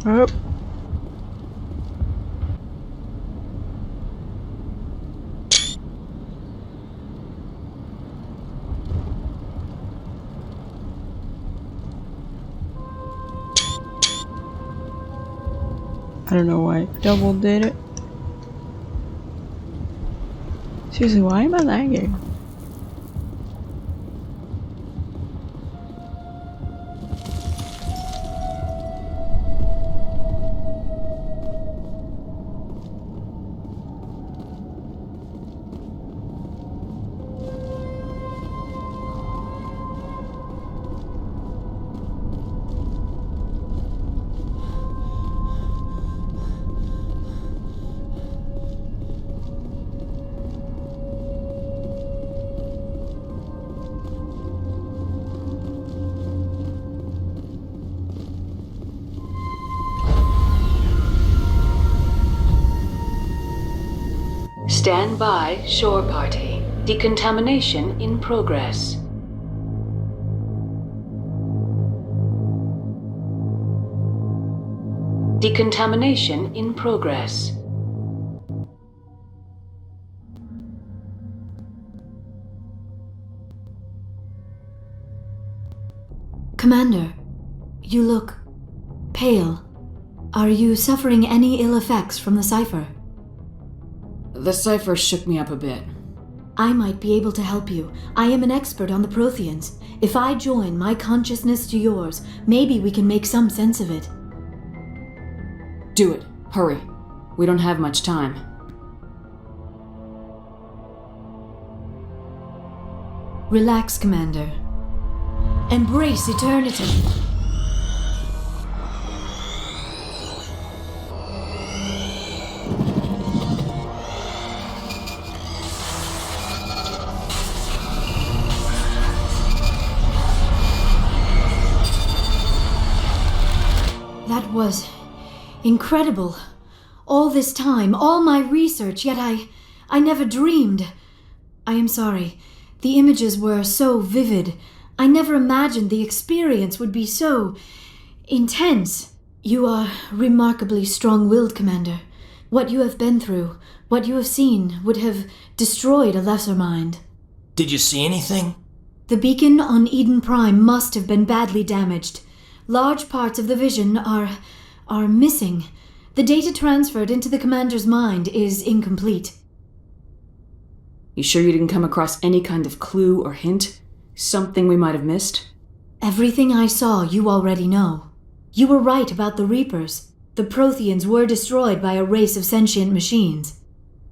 Oh. I don't know why I double did it. Seriously, why am I lagging? Stand by, shore party. Decontamination in progress. Decontamination in progress. Commander, you look pale. Are you suffering any ill effects from the cipher? The cipher shook me up a bit. I might be able to help you. I am an expert on the Protheans. If I join my consciousness to yours, maybe we can make some sense of it. Do it. Hurry. We don't have much time. Relax, Commander. Embrace eternity. That was incredible. All this time, all my research, yet I never dreamed. I am sorry. The images were so vivid. I never imagined the experience would be so intense. You are remarkably strong-willed, Commander. What you have been through, what you have seen, would have destroyed a lesser mind. Did you see anything? The beacon on Eden Prime must have been badly damaged. Large parts of the vision are missing. The data transferred into the commander's mind is incomplete. You sure you didn't come across any kind of clue or hint? Something we might have missed? Everything I saw you already know. You were right about the Reapers. The Protheans were destroyed by a race of sentient machines.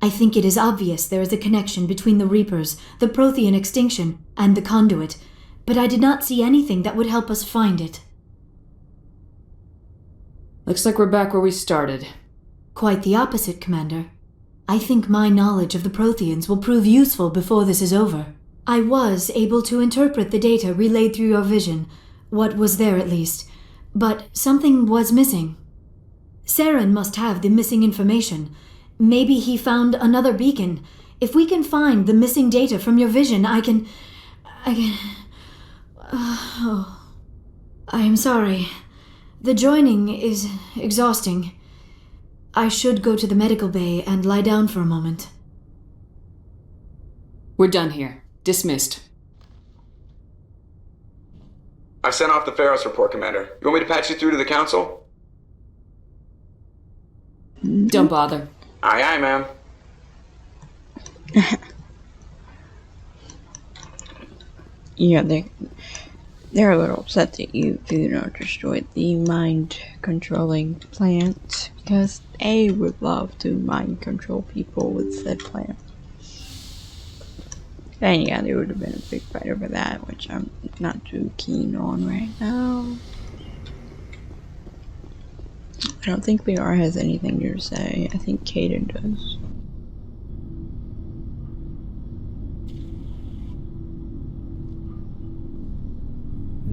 I think it is obvious there is a connection between the Reapers, the Prothean extinction, and the conduit, but I did not see anything that would help us find it. Looks like we're back where we started. Quite the opposite, Commander. I think my knowledge of the Protheans will prove useful before this is over. I was able to interpret the data relayed through your vision, what was there at least, but something was missing. Saren must have the missing information. Maybe he found another beacon. If we can find the missing data from your vision, I can... I am sorry. The joining is exhausting. I should go to the medical bay and lie down for a moment. We're done here. Dismissed. I sent off the Pharos report, Commander. You want me to patch you through to the Council? Don't bother. Aye, aye, ma'am. Yeah, they're a little upset that you do not destroy the mind-controlling plant, because they would love to mind-control people with said plant. And yeah, there would have been a big fight over that, which I'm not too keen on right now. I don't think BR has anything to say. I think Kaden does.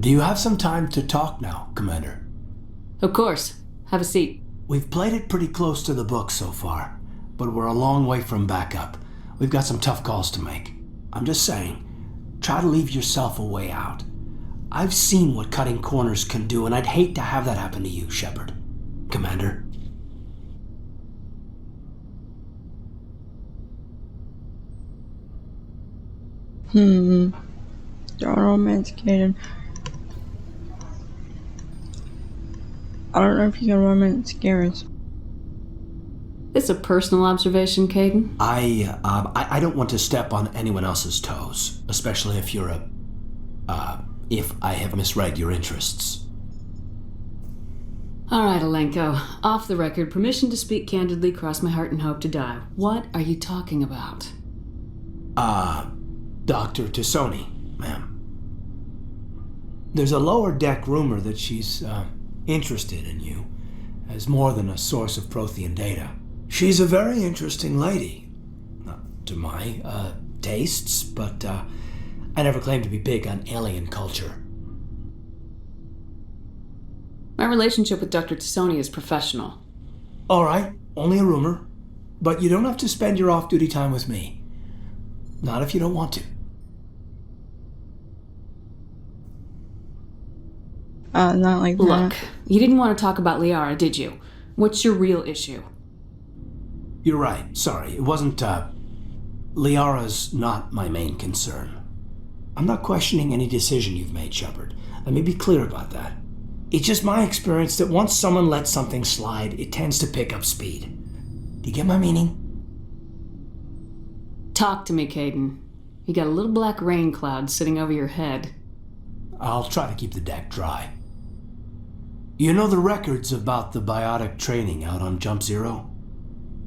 Do you have some time to talk now, Commander? Of course. Have a seat. We've played it pretty close to the book so far, but we're a long way from backup. We've got some tough calls to make. I'm just saying, try to leave yourself a way out. I've seen what cutting corners can do, and I'd hate to have that happen to you, Shepard. Commander. Don't romance Kaden. I don't know if you can romance Garrus. It's a personal observation, Caden. I don't want to step on anyone else's toes, especially if you're if I have misread your interests. All right, Alenko. Off the record, permission to speak candidly, cross my heart and hope to die. What are you talking about? Dr. Tassoni, ma'am. There's a lower deck rumor that she's, interested in you as more than a source of Prothean data. She's a very interesting lady. Not to my, tastes, but, I never claimed to be big on alien culture. My relationship with Dr. Tassoni is professional. All right, only a rumor. But you don't have to spend your off-duty time with me. Not if you don't want to. Not like that. Look, you didn't want to talk about Liara, did you? What's your real issue? You're right, sorry. It wasn't, Liara's not my main concern. I'm not questioning any decision you've made, Shepard. Let me be clear about that. It's just my experience that once someone lets something slide, it tends to pick up speed. Do you get my meaning? Talk to me, Caden. You got a little black rain cloud sitting over your head. I'll try to keep the deck dry. You know the records about the biotic training out on Jump Zero?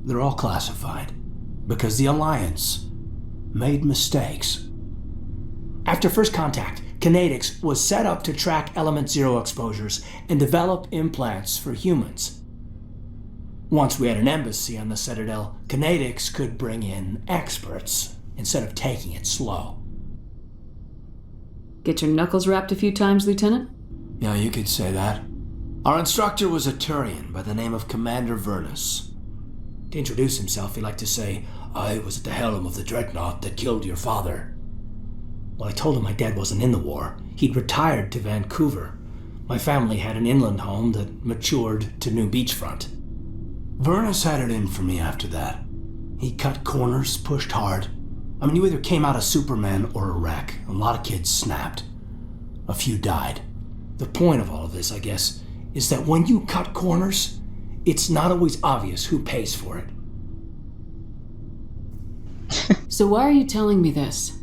They're all classified, because the Alliance made mistakes. After first contact, Kinetics was set up to track Element Zero exposures and develop implants for humans. Once we had an embassy on the Citadel, Kinetics could bring in experts instead of taking it slow. Get your knuckles rapped a few times, Lieutenant? Yeah, you could say that. Our instructor was a Turian by the name of Commander Vernus. To introduce himself, he liked to say, "I was at the helm of the dreadnought that killed your father." Well, I told him my dad wasn't in the war. He'd retired to Vancouver. My family had an inland home that matured to New Beachfront. Vernus had it in for me after that. He cut corners, pushed hard. I mean, you either came out a Superman or a wreck. A lot of kids snapped. A few died. The point of all of this, I guess, is that when you cut corners, it's not always obvious who pays for it. So why are you telling me this?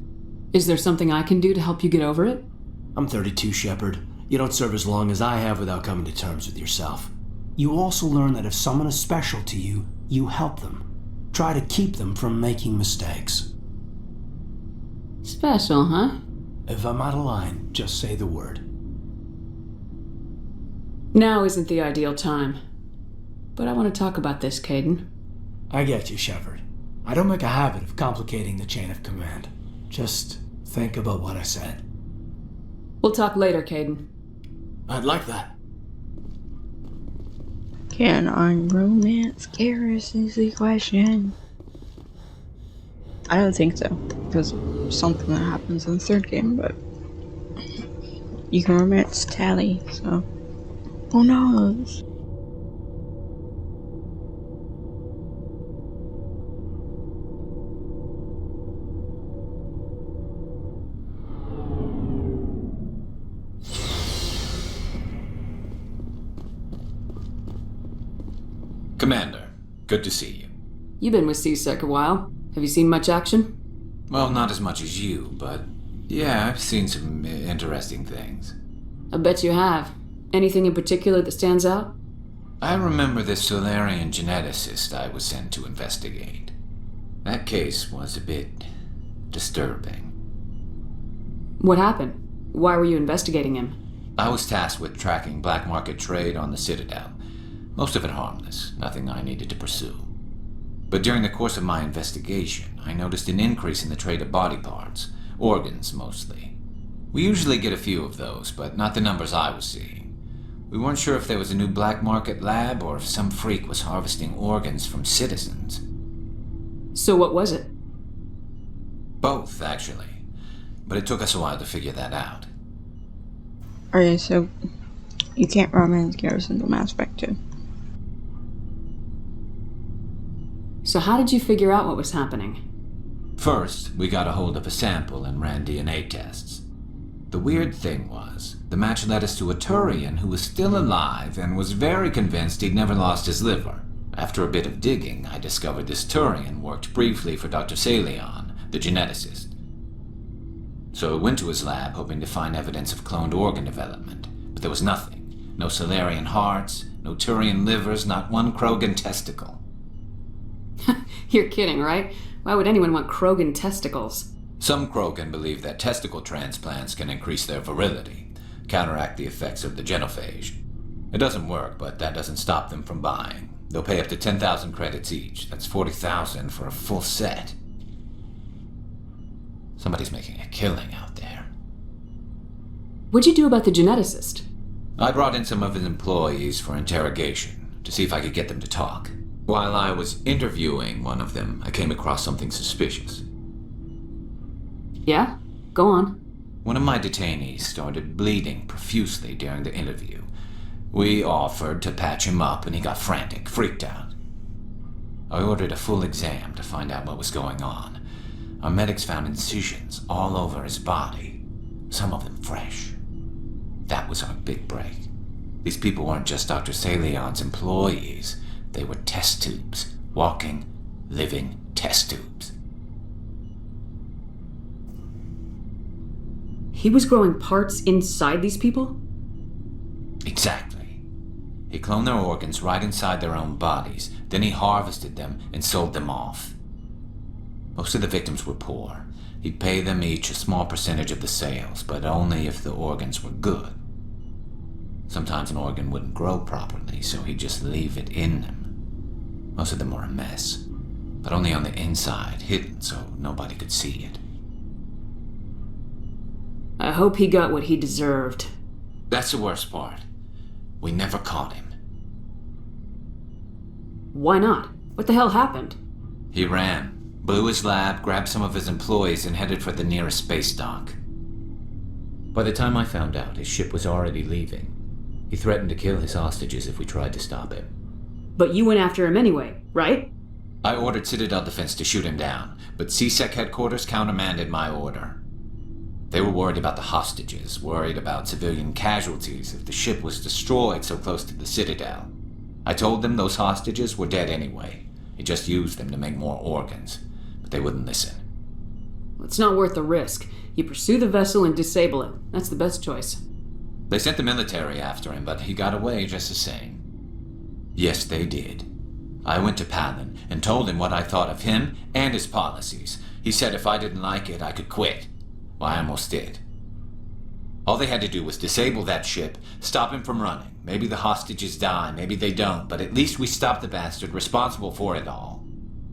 Is there something I can do to help you get over it? I'm 32, Shepard. You don't serve as long as I have without coming to terms with yourself. You also learn that if someone is special to you, you help them. Try to keep them from making mistakes. Special, huh? If I'm out of line, just say the word. Now isn't the ideal time. But I want to talk about this, Caden. I get you, Shepard. I don't make a habit of complicating the chain of command. Just think about what I said. We'll talk later, Caden. I'd like that. Can I romance Garrus is the question. I don't think so, because of something that happens in the third game, but you can romance Tally, so who knows? Commander, good to see you. You've been with CSEC a while. Have you seen much action? Well, not as much as you, but yeah, I've seen some interesting things. I bet you have. Anything in particular that stands out? I remember this Solarian geneticist I was sent to investigate. That case was a bit disturbing. What happened? Why were you investigating him? I was tasked with tracking black market trade on the Citadel. Most of it harmless, nothing I needed to pursue. But during the course of my investigation, I noticed an increase in the trade of body parts, organs mostly. We usually get a few of those, but not the numbers I was seeing. We weren't sure if there was a new black market lab or if some freak was harvesting organs from citizens. So what was it? Both, actually. But it took us a while to figure that out. Okay, so you can't romance Garrus until Mass Effect 2. So how did you figure out what was happening? First, we got a hold of a sample and ran DNA tests. The weird thing was, the match led us to a Turian who was still alive and was very convinced he'd never lost his liver. After a bit of digging, I discovered this Turian worked briefly for Dr. Salion, the geneticist. So I went to his lab hoping to find evidence of cloned organ development, but there was nothing. No Solarian hearts, no Turian livers, not one Krogan testicle. You're kidding, right? Why would anyone want Krogan testicles? Some Krogan believe that testicle transplants can increase their virility, counteract the effects of the genophage. It doesn't work, but that doesn't stop them from buying. They'll pay up to 10,000 credits each. That's 40,000 for a full set. Somebody's making a killing out there. What'd you do about the geneticist? I brought in some of his employees for interrogation, to see if I could get them to talk. While I was interviewing one of them, I came across something suspicious. Yeah? Go on. One of my detainees started bleeding profusely during the interview. We offered to patch him up and he got frantic, freaked out. I ordered a full exam to find out what was going on. Our medics found incisions all over his body, some of them fresh. That was our big break. These people weren't just Dr. Salion's employees. They were test tubes. Walking, living test tubes. He was growing parts inside these people? Exactly. He cloned their organs right inside their own bodies. Then he harvested them and sold them off. Most of the victims were poor. He'd pay them each a small percentage of the sales, but only if the organs were good. Sometimes an organ wouldn't grow properly, so he'd just leave it in them. Most of them were a mess, but only on the inside, hidden so nobody could see it. I hope he got what he deserved. That's the worst part. We never caught him. Why not? What the hell happened? He ran, blew his lab, grabbed some of his employees, and headed for the nearest space dock. By the time I found out, his ship was already leaving. He threatened to kill his hostages if we tried to stop him. But you went after him anyway, right? I ordered Citadel Defense to shoot him down, but CSEC headquarters countermanded my order. They were worried about the hostages, worried about civilian casualties if the ship was destroyed so close to the Citadel. I told them those hostages were dead anyway. He just used them to make more organs, but they wouldn't listen. It's not worth the risk. You pursue the vessel and disable it. That's the best choice. They sent the military after him, but he got away just the same. Yes, they did. I went to Palin and told him what I thought of him and his policies. He said if I didn't like it, I could quit. Well, I almost did. All they had to do was disable that ship, stop him from running. Maybe the hostages die, maybe they don't, but at least we stopped the bastard responsible for it all.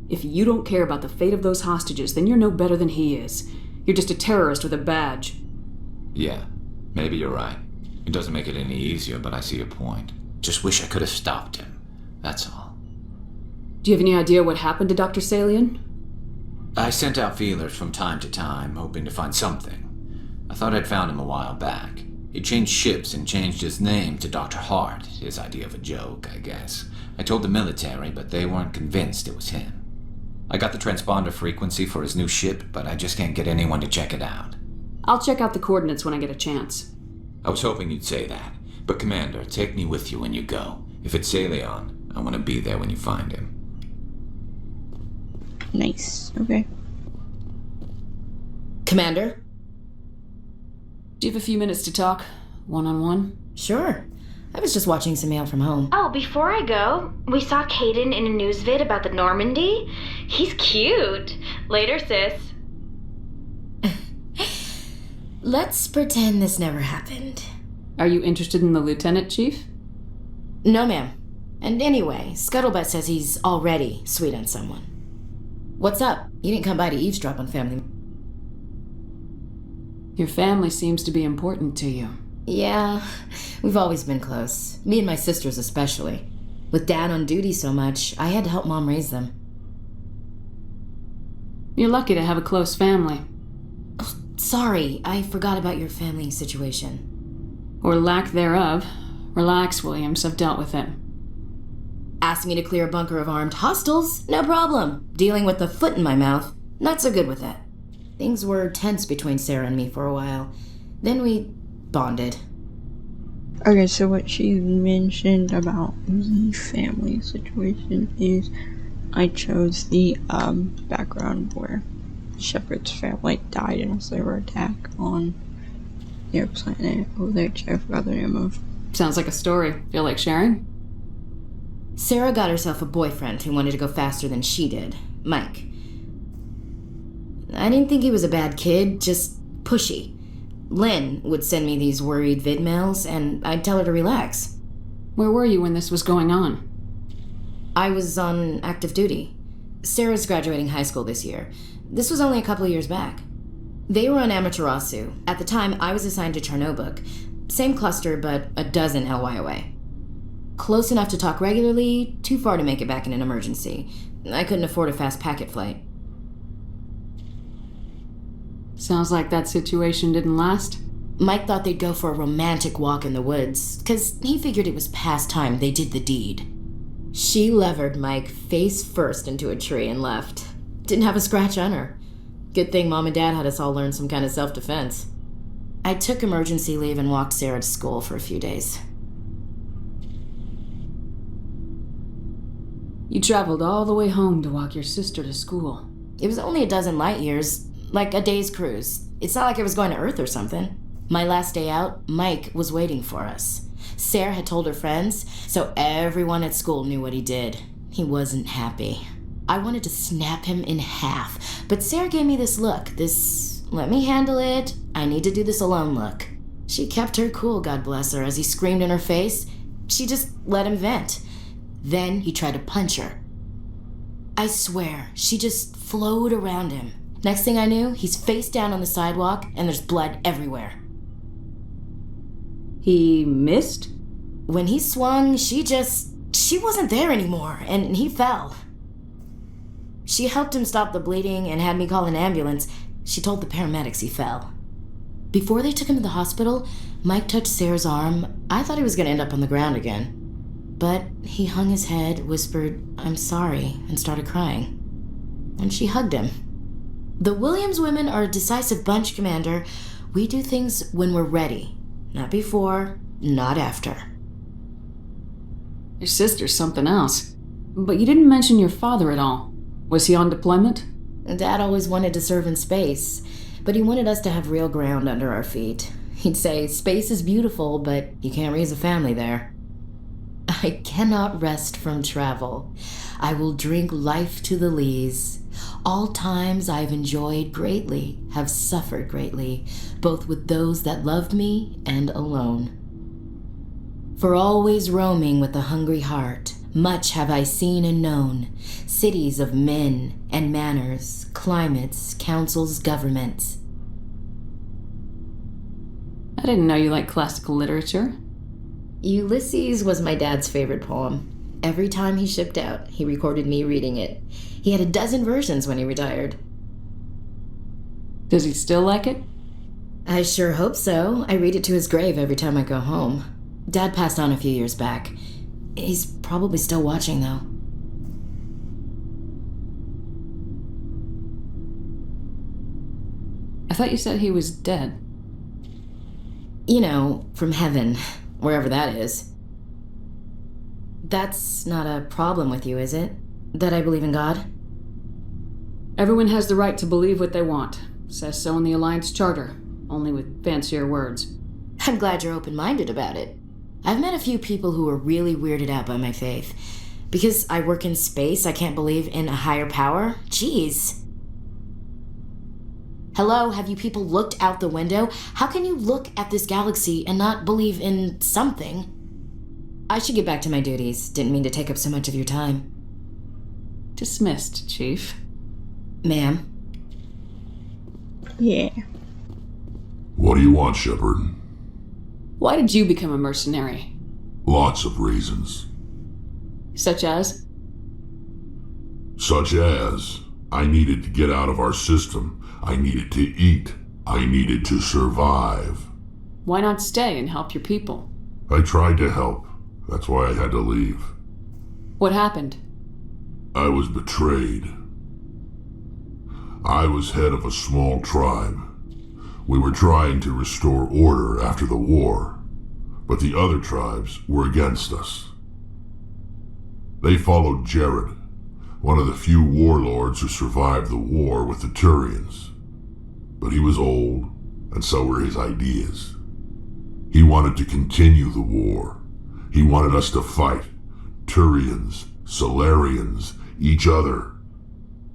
If you don't care about the fate of those hostages, then you're no better than he is. You're just a terrorist with a badge. Yeah, maybe you're right. It doesn't make it any easier, but I see your point. Just wish I could have stopped him. That's all. Do you have any idea what happened to Dr. Salion? I sent out feelers from time to time, hoping to find something. I thought I'd found him a while back. He changed ships and changed his name to Dr. Hart, his idea of a joke, I guess. I told the military, but they weren't convinced it was him. I got the transponder frequency for his new ship, but I just can't get anyone to check it out. I'll check out the coordinates when I get a chance. I was hoping you'd say that. But Commander, take me with you when you go. If it's Salion, I want to be there when you find him. Nice. Okay. Commander? Do you have a few minutes to talk? One-on-one? Sure. I was just watching some mail from home. Oh, before I go, we saw Caden in a news vid about the Normandy. He's cute. Later, sis. Let's pretend this never happened. Are you interested in the Lieutenant Chief? No, ma'am. And anyway, Scuttlebutt says he's already sweet on someone. What's up? You didn't come by to eavesdrop on family. Your family seems to be important to you. Yeah, we've always been close. Me and my sisters especially. With Dad on duty so much, I had to help Mom raise them. You're lucky to have a close family. Oh, sorry, I forgot about your family situation. Or lack thereof. Relax, Williams. I've dealt with it. Asked me to clear a bunker of armed hostiles? No problem. Dealing with the foot in my mouth? Not so good with that. Things were tense between Sarah and me for a while. Then we bonded. Okay, so what she mentioned about the family situation is I chose the background where Shepard's family died in a cyber attack on their planet, which I forgot the name of. Sounds like a story. Feel like sharing? Sarah got herself a boyfriend who wanted to go faster than she did, Mike. I didn't think he was a bad kid, just pushy. Lynn would send me these worried vid mails, and I'd tell her to relax. Where were you when this was going on? I was on active duty. Sarah's graduating high school this year. This was only a couple of years back. They were on Amaterasu. At the time, I was assigned to Chernobog. Same cluster, but a dozen LY away. Close enough to talk regularly, too far to make it back in an emergency. I couldn't afford a fast packet flight. Sounds like that situation didn't last. Mike thought they'd go for a romantic walk in the woods, 'cause he figured it was past time they did the deed. She levered Mike face first into a tree and left. Didn't have a scratch on her. Good thing Mom and Dad had us all learn some kind of self-defense. I took emergency leave and walked Sarah to school for a few days. You traveled all the way home to walk your sister to school. It was only a dozen light years, like a day's cruise. It's not like I was going to Earth or something. My last day out, Mike was waiting for us. Sarah had told her friends, so everyone at school knew what he did. He wasn't happy. I wanted to snap him in half, but Sarah gave me this look, this let me handle it, I need to do this alone look. She kept her cool, God bless her, as he screamed in her face. She just let him vent. Then he tried to punch her. I swear, she just flowed around him. Next thing I knew, he's face down on the sidewalk and there's blood everywhere. He missed? When he swung, she wasn't there anymore, and he fell. She helped him stop the bleeding and had me call an ambulance. She told the paramedics he fell. Before they took him to the hospital, Mike touched Sarah's arm. I thought he was going to end up on the ground again. But he hung his head, whispered, "I'm sorry," and started crying. And she hugged him. The Williams women are a decisive bunch, Commander. We do things when we're ready. Not before, not after. Your sister's something else. But you didn't mention your father at all. Was he on deployment? Dad always wanted to serve in space, but he wanted us to have real ground under our feet. He'd say, space is beautiful, but you can't raise a family there. I cannot rest from travel. I will drink life to the lees. All times I've enjoyed greatly, have suffered greatly, both with those that loved me and alone. For always roaming with a hungry heart, much have I seen and known, cities of men and manners, climates, councils, governments. I didn't know you liked classical literature. Ulysses was my dad's favorite poem. Every time he shipped out, he recorded me reading it. He had a dozen versions when he retired. Does he still like it? I sure hope so. I read it to his grave every time I go home. Dad passed on a few years back. He's probably still watching, though. I thought you said he was dead. You know, from heaven, wherever that is. That's not a problem with you, is it? That I believe in God? Everyone has the right to believe what they want. Says so in the Alliance Charter, only with fancier words. I'm glad you're open-minded about it. I've met a few people who are really weirded out by my faith. Because I work in space, I can't believe in a higher power? Jeez. Hello, have you people looked out the window? How can you look at this galaxy and not believe in something? I should get back to my duties. Didn't mean to take up so much of your time. Dismissed, Chief. Ma'am. Yeah. What do you want, Shepard? Why did you become a mercenary? Lots of reasons. Such as? Such as, I needed to get out of our system. I needed to eat. I needed to survive. Why not stay and help your people? I tried to help. That's why I had to leave. What happened? I was betrayed. I was head of a small tribe. We were trying to restore order after the war, but the other tribes were against us. They followed Jared, one of the few warlords who survived the war with the Turians. But he was old, and so were his ideas. He wanted to continue the war. He wanted us to fight. Turians, Solarians, each other.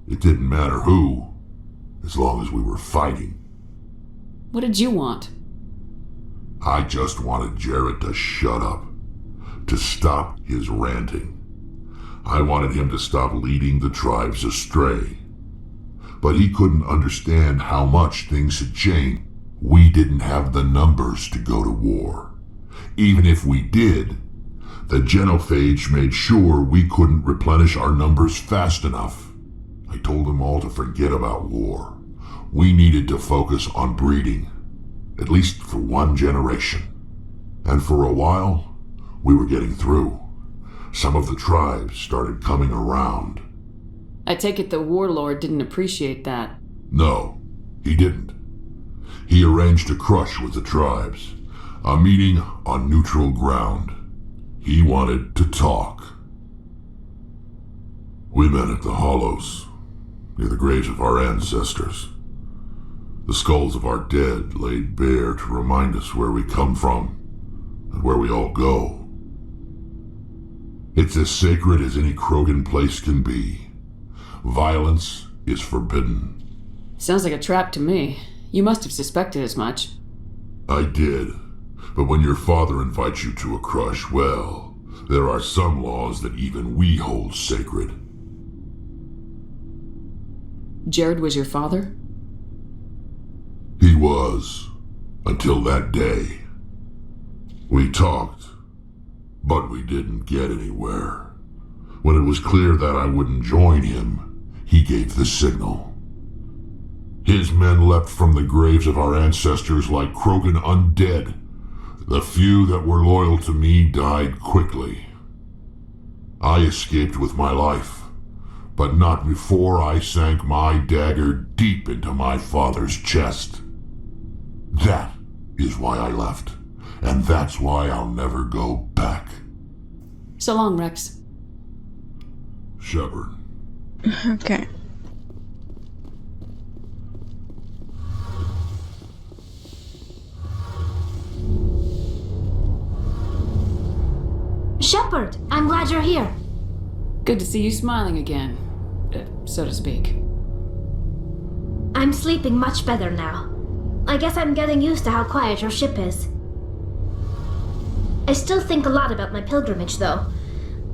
It didn't matter who, as long as we were fighting. What did you want? I just wanted Jared to shut up, to stop his ranting. I wanted him to stop leading the tribes astray. But he couldn't understand how much things had changed. We didn't have the numbers to go to war. Even if we did, the genophage made sure we couldn't replenish our numbers fast enough. I told them all to forget about war. We needed to focus on breeding, at least for one generation. And for a while, we were getting through. Some of the tribes started coming around. I take it the warlord didn't appreciate that. No, he didn't. He arranged a crush with the tribes, a meeting on neutral ground. He wanted to talk. We met at the Hollows, near the graves of our ancestors. The skulls of our dead laid bare to remind us where we come from and where we all go. It's as sacred as any Krogan place can be. Violence is forbidden. Sounds like a trap to me. You must have suspected as much. I did. But when your father invites you to a crush, well, there are some laws that even we hold sacred. Jared was your father? He was, until that day. We talked, but we didn't get anywhere. When it was clear that I wouldn't join him, he gave the signal. His men leapt from the graves of our ancestors like Krogan undead. The few that were loyal to me died quickly. I escaped with my life, but not before I sank my dagger deep into my father's chest. That is why I left, and that's why I'll never go back. So long, Rex. Shepard. Okay. Shepard, I'm glad you're here. Good to see you smiling again, so to speak. I'm sleeping much better now. I guess I'm getting used to how quiet your ship is. I still think a lot about my pilgrimage, though.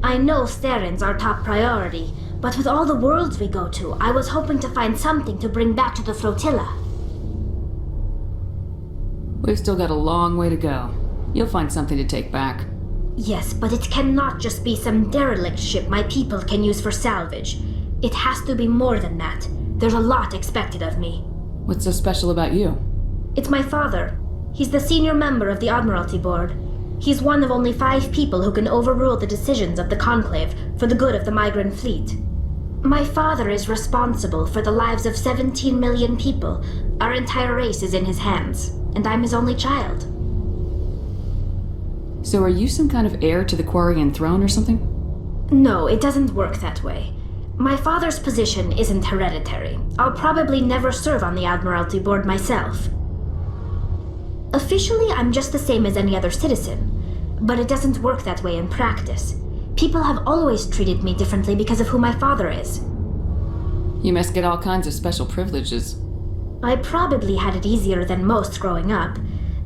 I know Theron's our top priority, but with all the worlds we go to, I was hoping to find something to bring back to the flotilla. We've still got a long way to go. You'll find something to take back. Yes, but it cannot just be some derelict ship my people can use for salvage. It has to be more than that. There's a lot expected of me. What's so special about you? It's my father. He's the senior member of the Admiralty Board. He's one of only 5 people who can overrule the decisions of the Conclave for the good of the migrant fleet. My father is responsible for the lives of 17 million people. Our entire race is in his hands, and I'm his only child. So are you some kind of heir to the Quarian throne or something? No, it doesn't work that way. My father's position isn't hereditary. I'll probably never serve on the Admiralty Board myself. Officially, I'm just the same as any other citizen, but it doesn't work that way in practice. People have always treated me differently because of who my father is. You must get all kinds of special privileges. I probably had it easier than most growing up,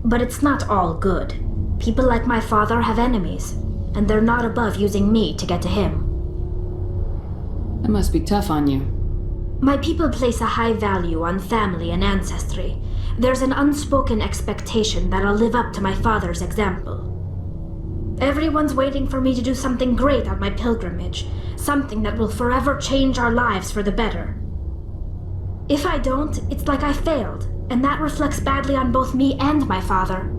but it's not all good. People like my father have enemies, and they're not above using me to get to him. That must be tough on you. My people place a high value on family and ancestry. There's an unspoken expectation that I'll live up to my father's example. Everyone's waiting for me to do something great on my pilgrimage, something that will forever change our lives for the better. If I don't, it's like I failed, and that reflects badly on both me and my father.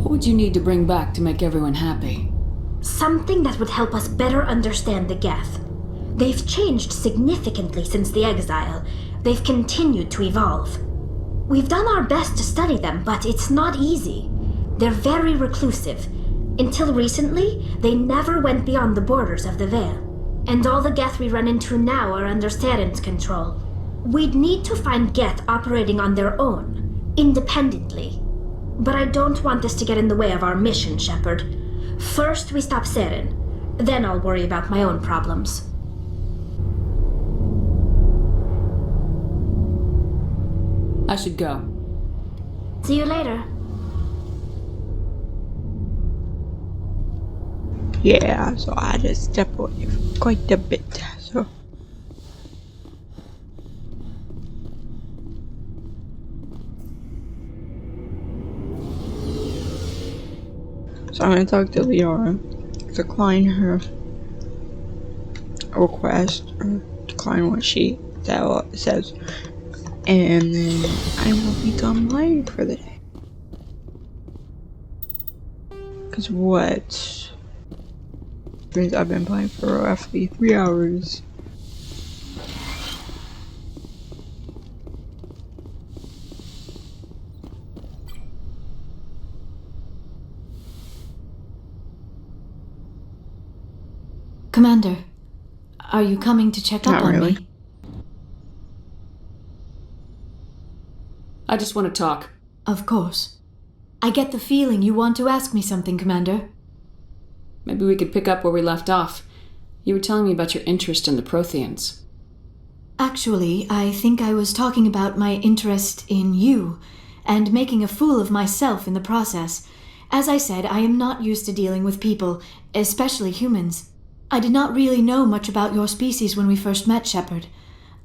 What would you need to bring back to make everyone happy? Something that would help us better understand the Geth. They've changed significantly since the exile. They've continued to evolve. We've done our best to study them, but it's not easy. They're very reclusive. Until recently, they never went beyond the borders of the Veil. And all the Geth we run into now are under Saren's control. We'd need to find Geth operating on their own, independently. But I don't want this to get in the way of our mission, Shepard. First, we stop Saren. Then I'll worry about my own problems. I should go. See you later. Yeah, so I had to step away quite a bit, so. So I'm gonna talk to Liara, decline her request, or decline what she says, and then I will be done playing for the day. Cause what? Means I've been playing for roughly 3 hours. Commander, are you coming to check up Not on really. me? I just want to talk. Of course. I get the feeling you want to ask me something, Commander. Maybe we could pick up where we left off. You were telling me about your interest in the Protheans. Actually, I think I was talking about my interest in you, and making a fool of myself in the process. As I said, I am not used to dealing with people, especially humans. I did not really know much about your species when we first met, Shepard.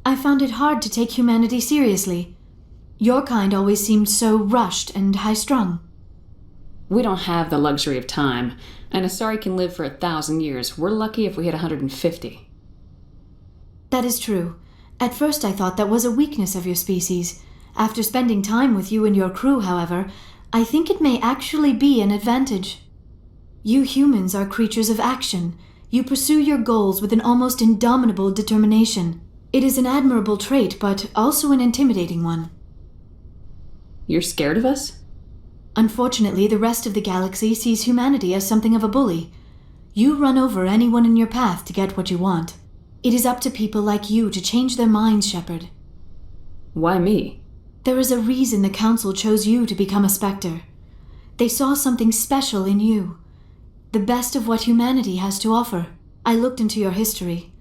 I found it hard to take humanity seriously. Your kind always seemed so rushed and high-strung. We don't have the luxury of time, and Asari can live for 1,000 years. We're lucky if we hit 150. That is true. At first I thought that was a weakness of your species. After spending time with you and your crew, however, I think it may actually be an advantage. You humans are creatures of action. You pursue your goals with an almost indomitable determination. It is an admirable trait, but also an intimidating one. You're scared of us? Unfortunately, the rest of the galaxy sees humanity as something of a bully. You run over anyone in your path to get what you want. It is up to people like you to change their minds, Shepard. Why me? There is a reason the Council chose you to become a Spectre. They saw something special in you. The best of what humanity has to offer. I looked into your history.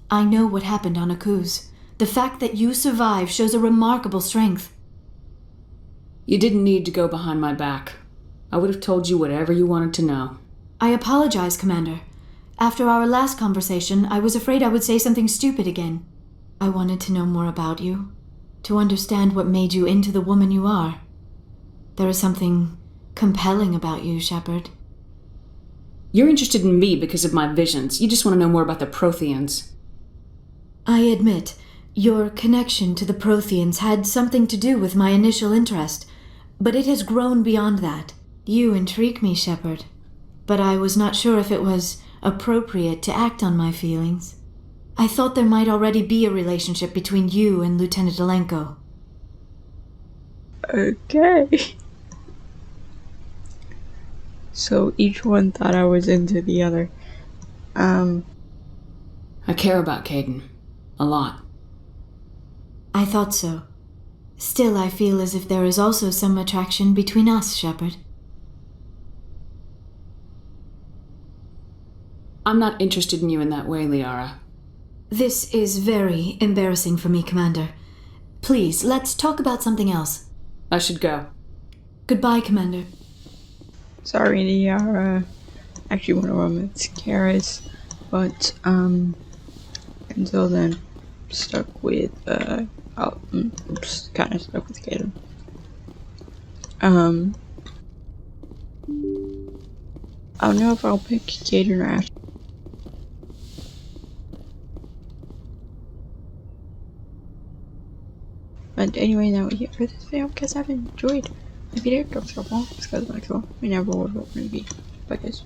I know what happened on Akuz. The fact that you survived shows a remarkable strength. You didn't need to go behind my back. I would have told you whatever you wanted to know. I apologize, Commander. After our last conversation, I was afraid I would say something stupid again. I wanted to know more about you, to understand what made you into the woman you are. There is something compelling about you, Shepard. You're interested in me because of my visions. You just want to know more about the Protheans. I admit, your connection to the Protheans had something to do with my initial interest, but it has grown beyond that. You intrigue me, Shepard, but I was not sure if it was appropriate to act on my feelings. I thought there might already be a relationship between you and Lieutenant Alenko. Okay. So each one thought I was into the other. I care about Caden. A lot. I thought so. Still, I feel as if there is also some attraction between us, Shepard. I'm not interested in you in that way, Liara. This is very embarrassing for me, Commander. Please, let's talk about something else. I should go. Goodbye, Commander. Sorry, Liara. Actually, one of them is Karis, but until then, stuck with oops, kind of stuck with Kaden. I don't know if I'll pick Kaden or Ash. But anyway, that was it for this video, because I've enjoyed If you did go trouble, it's because I never would want to be like this.